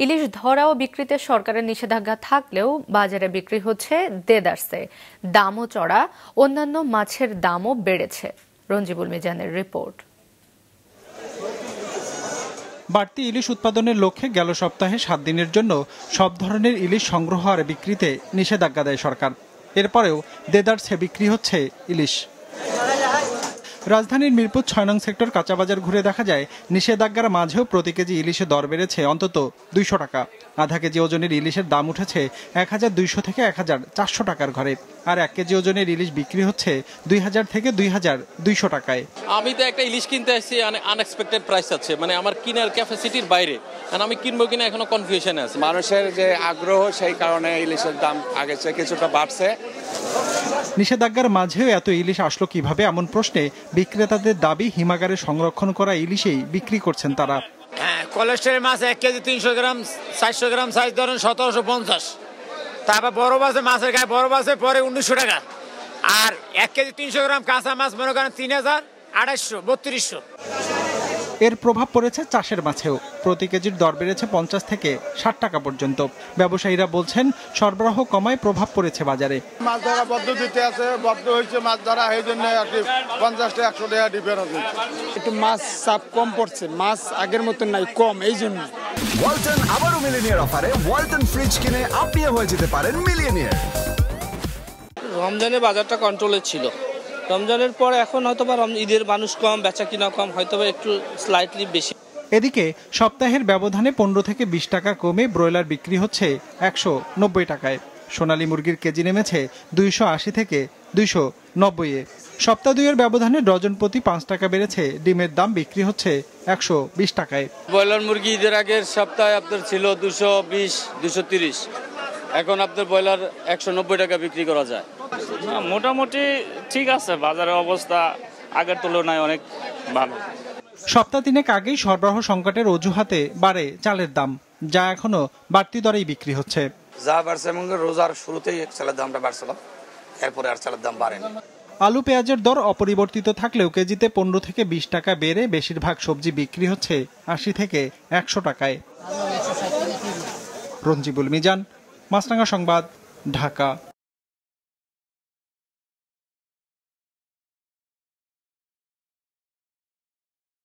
ইলিশ ধরা ও বিক্রিতে সরকারের নিষেধাজ্ঞা থাকলেও বাজারে বিক্রি হচ্ছে দেদারসে, দামও চড়া, অন্যান্য মাছের দামও বেড়েছে। রঞ্জিবুল মিজানের রিপোর্ট। বাড়তি ইলিশ উৎপাদনের লক্ষ্যে গেল সপ্তাহে 7 দিনের জন্য সব ধরনের ইলিশ সংগ্রহ আর বিক্রিতে নিষেধাজ্ঞা দেয় সরকার। এরপরেও দেদারসে বিক্রি হচ্ছে ইলিশ। রাজধানীর মিরপুর 6 নং সেক্টর কাঁচাবাজার ঘুরে দেখা যায় নিষেধাজ্ঞার মাঝেও প্রতি কেজি ইলিশের দর বেড়েছে অন্তত 200 টাকা। আধা কেজি ওজনের ইলিশের দাম উঠেছে 1200 থেকে 1400 টাকার ঘরে, আর 1 কেজি ওজনের ইলিশ বিক্রি হচ্ছে 2000 থেকে 2200 টাকায়। আমি তো একটা ইলিশ কিনতে আসছি, আনএক্সপেক্টেড প্রাইস আছে, মানে আমার কেনার ক্যাপাসিটির বাইরে, কারণ আমি কিনবো কিনা এখনো কনফিউশন আছে। মানুষের যে আগ্রহ সেই কারণে ইলিশের দাম আগের চেয়ে কিছুটা বাড়ছে। নিষেধাজ্ঞার মাঝেও এত ইলিশ আসলো কিভাবে, এমন প্রশ্নে বিক্রেতাদের দাবি হিমাগারে সংরক্ষণ করা ইলিশেই বিক্রি করছেন তারা। কোলেস্টেরল মাছ 1 কেজি 300 গ্রাম 400 গ্রাম সাইজ ধরেন 1750। তারপর বড় মাছে মাছের গায়ে বড় মাছে পরে 1900 টাকা, আর 1 কেজি 300 গ্রাম কাঁচা মাছ মনে করেন 3000, 2800, 3200। এর প্রভাব পড়েছে চাষের মাছেও। প্রতি কেজির দর বেড়েছে 50 থেকে 60 টাকা পর্যন্ত। ব্যবসায়ীরা বলছেন সরবরাহ কমায় প্রভাব পড়েছে বাজারে। মাছ ধরা পদ্ধতিতে আছে, বদ্ধ হয়েছে মাছ ধরা, এই জন্য 50 থেকে 100 টাকা ডিফারেন্স হয়েছে। একটু মাছ চাপ কম পড়ছে, মাছ আগের মতন নাই, কম, এই জন্য। ওয়ালটন আবারও মিলিয়নিয়ার অফারে ওয়ালটন ফ্রিজ কিনে আপনিও হয়ে যেতে পারেন মিলিয়নিয়ার। রমজানে বাজারটা কন্ট্রোলে ছিল, রমজানের পর এখন হয়তোবা ঈদের মানুষ কম, বেচা কিনা কম, হয়তোবা একটু স্লাইটলি বেশি। এদিকে সপ্তাহের ব্যবধানে 15 থেকে 20 টাকা কমে ব্রয়লার বিক্রি হচ্ছে 190 টাকায়। সোনালী মুরগির কেজি নেমেছে 280 থেকে 290-এ। সপ্তাহ দুইয়ের ব্যবধানে ডজন প্রতি 5 টাকা বেড়েছে ডিমের দাম, বিক্রি হচ্ছে 120 টাকায়। ব্রয়লার মুরগি ঈদের আগের সপ্তাহে আপনার ছিল 220-230, এখন আপনার ব্রয়লার 190 টাকা বিক্রি করা যায়। মোটামুটি ঠিক আছে, বাজারের অবস্থা আগের তুলনায় অনেক ভালো। সপ্তাহ তিনেক আগেই সরবরাহ সংকটের অজুহাতে বাড়ে চালের দাম, যা এখনো বাড়তি দরেই বিক্রি হচ্ছে। যা বাড়ছে এবং রোজার শুরুতেই চালের দামটা বাড়ছিল, এরপরে আর চালের দাম বাড়েনি। আলু পেঁয়াজের দর অপরিবর্তিত থাকলেও কেজিতে 15 থেকে 20 টাকা বেড়ে বেশিরভাগ সবজি বিক্রি হচ্ছে 80 থেকে 100 টাকায়। রঞ্জিবুল মিজান, মাছরাঙা সংবাদ, ঢাকা।